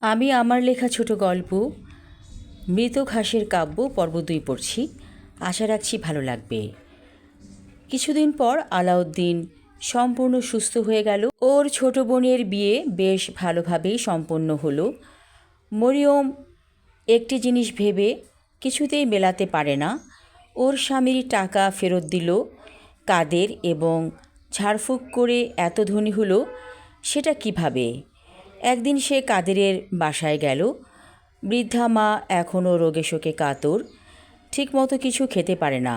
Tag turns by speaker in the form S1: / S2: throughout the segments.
S1: আমি আমার লেখা ছোট গল্প মৃত ঘাসের কাব্য পর্ব ২ পড়ছি। আশা রাখছি ভালো লাগবে। কিছুদিন পর আলাউদ্দিন সম্পূর্ণ সুস্থ হয়ে গেল। ওর ছোট বোনের বিয়ে বেশ ভালোভাবেই সম্পন্ন হলো। মরিয়ম একটি জিনিস ভেবে কিছুতেই মেলাতে পারে না। ওর স্বামীর টাকা ফেরত দিল কাদের এবং ঝাড়ফুঁক করে এত ধনী হলো সেটা কিভাবে। একদিন সে কাদেরের বাসায় গেল। বৃদ্ধা মা এখনও রোগে শোকে কাতর, ঠিকমতো কিছু খেতে পারে না।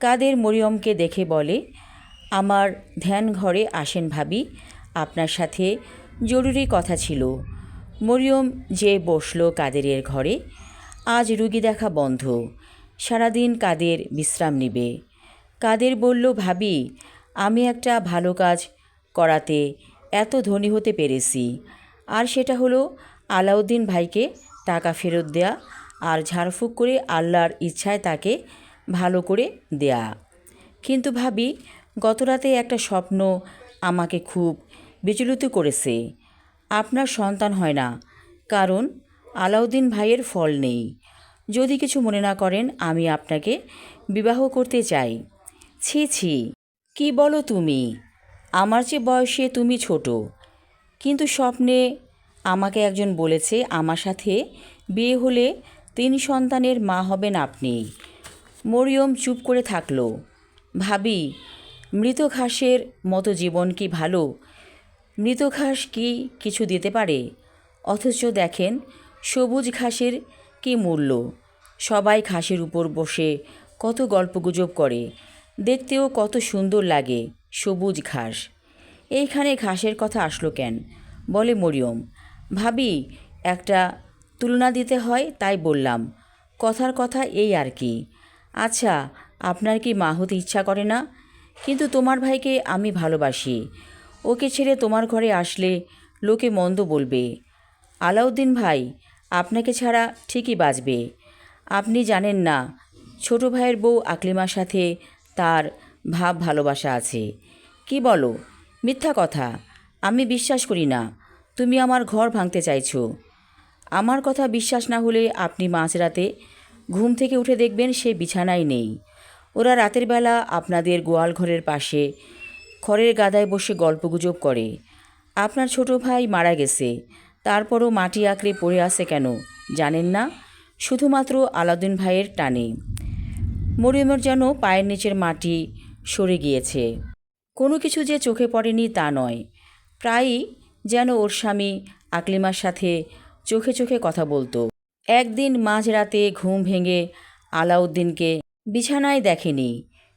S1: কাদের মরিয়মকে দেখে বলে, আমার ধ্যান ঘরে আসেন ভাবি, আপনার সাথে জরুরি কথা ছিল। মরিয়ম যে বসল কাদেরের ঘরে। আজ রুগী দেখা বন্ধ, সারাদিন কাদের বিশ্রাম নিবে। কাদের বলল, ভাবি, আমি একটা ভালো কাজ করাতে এত ধনী হতে পেরেছি, আর সেটা হলো আলাউদ্দিন ভাইকে টাকা ফেরত দেয়া আর ঝাড়ফুঁক করে আল্লাহর ইচ্ছায় তাকে ভালো করে দেয়া। কিন্তু ভাবি, গতরাতে একটা স্বপ্ন আমাকে খুব বিচলিত করেছে। আপনার সন্তান হয় না, কারণ আলাউদ্দিন ভাইয়ের ফল নেই। যদি কিছু মনে না করেন, আমি আপনাকে বিবাহ করতে চাই। ছি ছি, কি বলো তুমি? আমার চেয়ে বয়সে তুমি ছোট। কিন্তু স্বপ্নে আমাকে একজন বলেছে আমার সাথে বিয়ে হলে ৩ সন্তানের মা হবেন আপনি। মরিয়ম চুপ করে থাকলো। ভাবি, মৃত ঘাসের মতো জীবন কি ভালো? মৃত ঘাস কি কিছু দিতে পারে? অথচ দেখেন সবুজ ঘাসের কি মূল্য। সবাই ঘাসের উপর বসে কত গল্পগুজব করে, দেখতেও কত সুন্দর লাগে সবুজ ঘাস। এইখানে ঘাসের কথা আসলো কেন? বলে মরিয়ম। ভাবি, একটা তুলনা দিতে হয় তাই বললাম। কথার কথা এই আর কি। আচ্ছা, আপনার কি মা হতে ইচ্ছা করে না? কিন্তু তোমার ভাইকে আমি ভালোবাসি। ওকে ছেড়ে তোমার ঘরে আসলে লোকে মন্দ বলবে। আলাউদ্দিন ভাই আপনাকে ছাড়া ঠিকই বাঁচবে। আপনি জানেন না, ছোট ভাইয়ের বউ আকলিমার সাথে তার ভাব ভালোবাসা আছে। কি বলো? মিথ্যা কথা, আমি বিশ্বাস করি না। তুমি আমার ঘর ভাঙতে চাইছো। আমার কথা বিশ্বাস না হলে আপনি মাঝরাতে ঘুম থেকে উঠে দেখবেন সে বিছানায় নেই। ওরা রাতের বেলা আপনাদের গোয়াল ঘরের পাশে খড়ের গাদায় বসে গল্পগুজব করে। আপনার ছোট ভাই মারা গেছে, তারপরও মাটি আঁকড়ে পড়ে আছে কেন জানেন না? শুধুমাত্র আলাউদ্দিন ভাইয়ের টানে। মরিয়মের যেন পায়ের নিচের মাটি সরে গিয়েছে। কোনো কিছু যে চোখে পড়েনি তা নয়, প্রায়ই যেন ওর স্বামী আকলিমার সাথে চোখে চোখে কথা বলতো। একদিন মাঝরাতে ঘুম ভেঙে আলাউদ্দিনকে বিছানায় দেখেনি।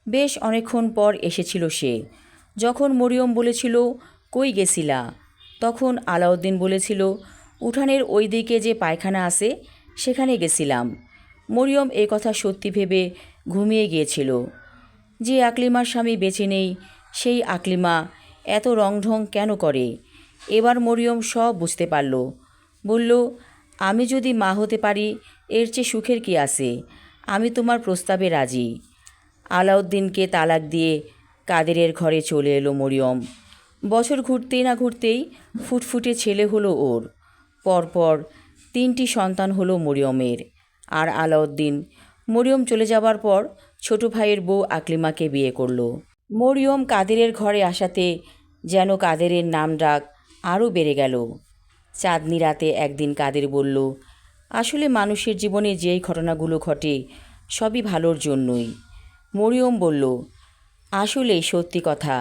S1: বেশ অনেকক্ষণ পর এসেছিল সে। যখন মরিয়ম বলেছিল, কই গেছিলা, তখন আলাউদ্দিন বলেছিল, উঠানের ওই দিকে যে পায়খানা আছে সেখানে গেছিলাম। মরিয়ম এ কথা সত্যি ভেবে ঘুমিয়ে গিয়েছিল। যে আকলিমার স্বামী বেঁচে নেই, সেই আকলিমা এত রংঢং কেন করে? এবার মরিয়ম সব বুঝতে পারল। বলল, আমি যদি মা হতে পারি এর চেয়ে সুখের কি আছে? আমি তোমার প্রস্তাবে রাজি। আলাউদ্দিনকে তালাক দিয়ে কাদেরের ঘরে চলে এলো মরিয়ম। বছর ঘুরতেই না ঘুরতেই ফুটফুটে ছেলে হলো ওর। পরপর 3টি সন্তান হলো মরিয়মের। আর আলাউদ্দিন মরিয়ম চলে যাবার পর ছোট ভাইয়ের বউ আকলিমাকে বিয়ে করলো। মরিয়ম কাদেরের ঘরে আসাতে যেন কাদেরের নাম ডাক আরও বেড়ে গেল। চাঁদনি রাতে একদিন কাদের বলল, আসলে মানুষের জীবনে যেই ঘটনাগুলো ঘটে সবই ভালোর জন্যই। মরিয়ম বলল, আসলেই সত্যি কথা,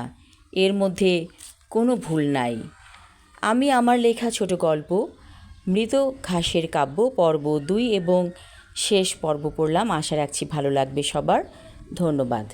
S1: এর মধ্যে কোনো ভুল নাই। আমি আমার লেখা ছোট গল্প মৃত ঘাসের কাব্য পর্ব 2 এবং শেষ পর্ব পড়লাম। আশা রাখছি ভালো লাগবে সবার। ধন্যবাদ।